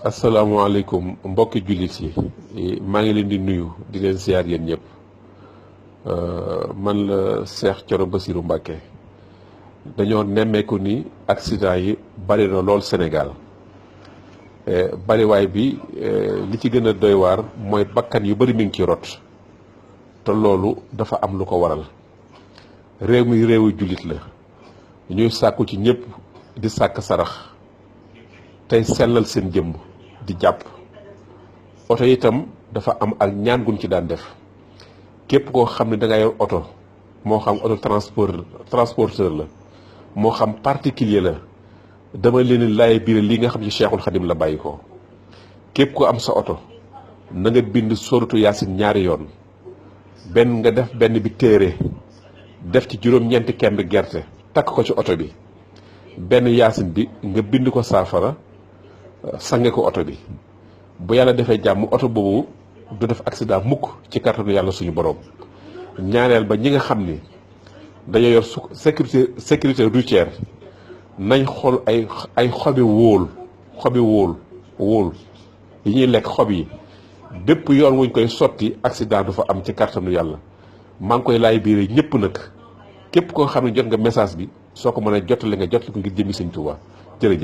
asalaamaaleykum mbokki jullit yi maa ngi leen di nuyu di leen siyaar yéen ñëpp man la Cheikh Thioro Bassirou Mbacké. dañoo nemmeeku ni accident yi bari na lool Sénégal bariwaay bi li ci gën a doy waar mooy bakkan yu bari mi ngi ci rot te loolu dafa am lu ko waral réew mi réewu jullit la ñuy sàkku ci ñëpp di sàkk sarax tey sellal seen jëmm di jàpp oto itam dafa am ak ñaan guñ ci daan def képp koo xam ne da nga yor oto moo xam oto transporteur la moo xam particulier la dama leen laay biir li nga xam ci Cheikhul Khadim la bàyyi ko képp ko am sa oto na nga bind sóoratu yaasin ñaari yoon benn nga def benn bi téere def ci juróom-ñeenti kemb gerte takk ko ci oto bi benn yaasin bi nga bind ko saafara sange ko oto bi bu yàlla defee jàmm oto boobu du def accident mukk ci kàttanu yàlla suñu borom. ñaareel ba ñi nga xam ni dañoo yor sécurité routière nañ xool ay xobi wóol yi ñuy lekk xob yi bépp yoon wuñ koy sotti accident du fa am ci kàttanu yàlla. maa ngi koy laay biire ñëpp nag képp koo xam ne jot nga message bi soo ko mënee jotale nga jotale ko ngir jëmmi Sëñ Tuubaa jërëjëf.